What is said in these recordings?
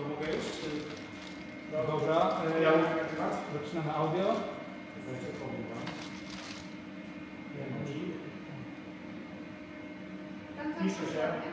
To mogę już? Czy... Dobra, zaczynamy audio. Piszę się.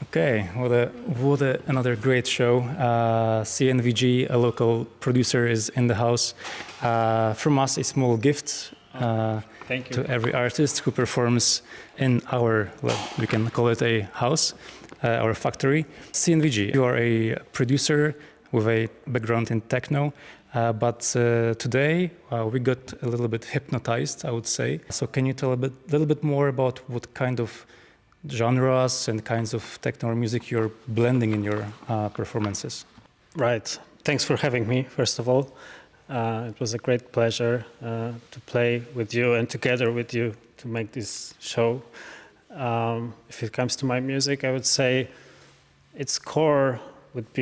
Okay, another great show. CNVG, a local producer, is in the house. From us, a small gift Thank you. to every artist who performs in our, well, we can call it a house, our factory. CNVG, you are a producer with a background in techno, but today we got a little bit hypnotized, I would say. So can you tell a little bit more about what kind of genres and kinds of techno music you're blending in your performances? Right. Thanks for having me, first of all. It was a great pleasure to play with you and together with you to make this show. If it comes to my music, I would say its core could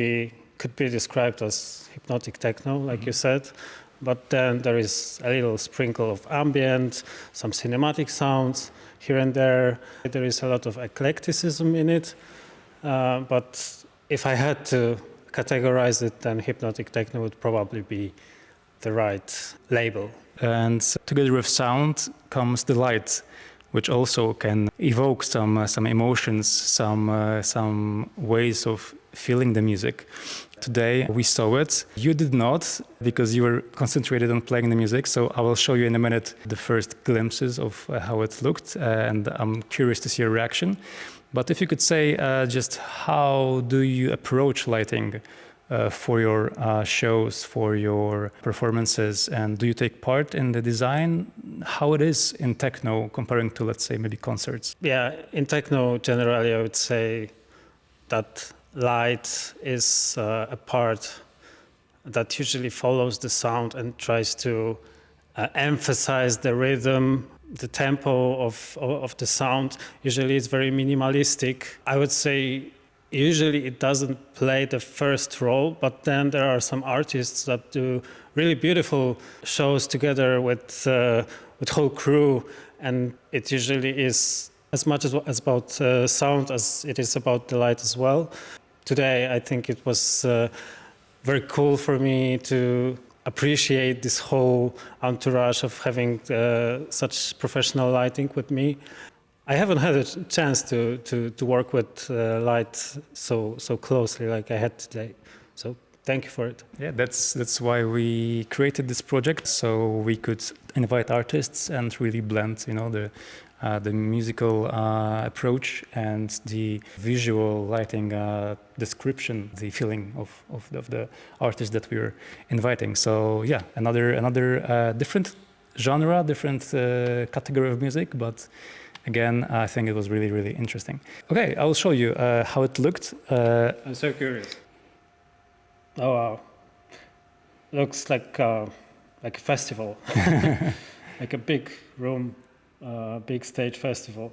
be described as hypnotic techno, like you said. But then there is a little sprinkle of ambient, some cinematic sounds here and there. There is a lot of eclecticism in it. But if I had to categorize it, then hypnotic techno would probably be the right label. And together with sound comes the light, which also can evoke some emotions, some ways of feeling the music. Today we saw it. You did not, because you were concentrated on playing the music. So I will show you in a minute the first glimpses of how it looked, and I'm curious to see your reaction. But if you could say just how do you approach lighting for your shows, for your performances, and do you take part in the design? How it is in techno comparing to, let's say, maybe concerts? Yeah, in techno generally I would say that light is a part that usually follows the sound and tries to emphasize the rhythm, the tempo of the sound. Usually it's very minimalistic. I would say usually it doesn't play the first role, but then there are some artists that do really beautiful shows together with whole crew, and it usually is as much as about sound as it is about the light as well. Today I think it was very cool for me to appreciate this whole entourage of having such professional lighting with me. I haven't had a chance to work with light so closely like I had today. So thank you for it. Yeah, that's why we created this project, so we could invite artists and really blend, the musical approach and the visual lighting description, the feeling of the artist that we're inviting. So yeah, another different genre, different category of music, but again, I think it was really, really interesting. Okay, I will show you how it looked. I'm so curious. Oh wow, looks like a festival, like a big room. Big stage festival.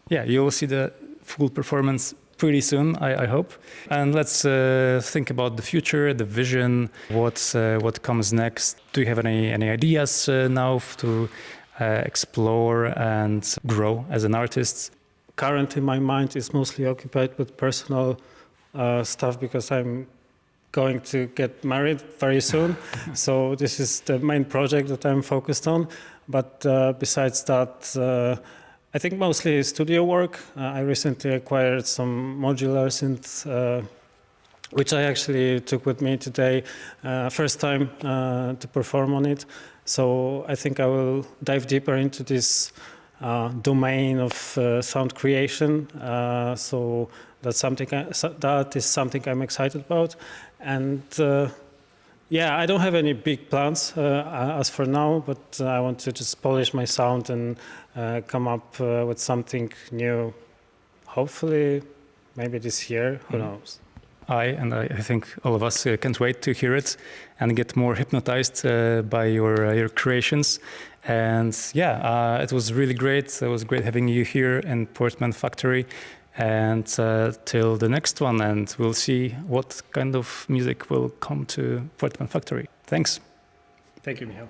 Yeah, you will see the full performance pretty soon, I hope. And let's think about the future, the vision, what comes next. Do you have any ideas now to explore and grow as an artist? Currently, my mind is mostly occupied with personal stuff because I'm going to get married very soon. So this is the main project that I'm focused on. But besides that, I think mostly studio work. I recently acquired some modular synth, which I actually took with me today, first time to perform on it. So I think I will dive deeper into this domain of sound creation. So that is something I'm excited about. And yeah, I don't have any big plans as for now, but I want to just polish my sound and come up with something new. Hopefully, maybe this year, who knows. I think all of us can't wait to hear it and get more hypnotized by your creations. And yeah, it was really great. It was great having you here in Portman Factory. And till the next one, and we'll see what kind of music will come to Portman Factory. Thanks. Thank you, Michał.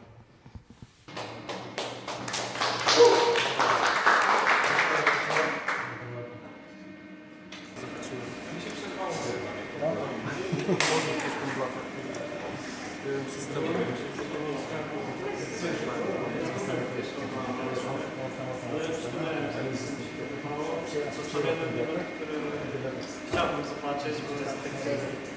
zobaczyć, bo jest taki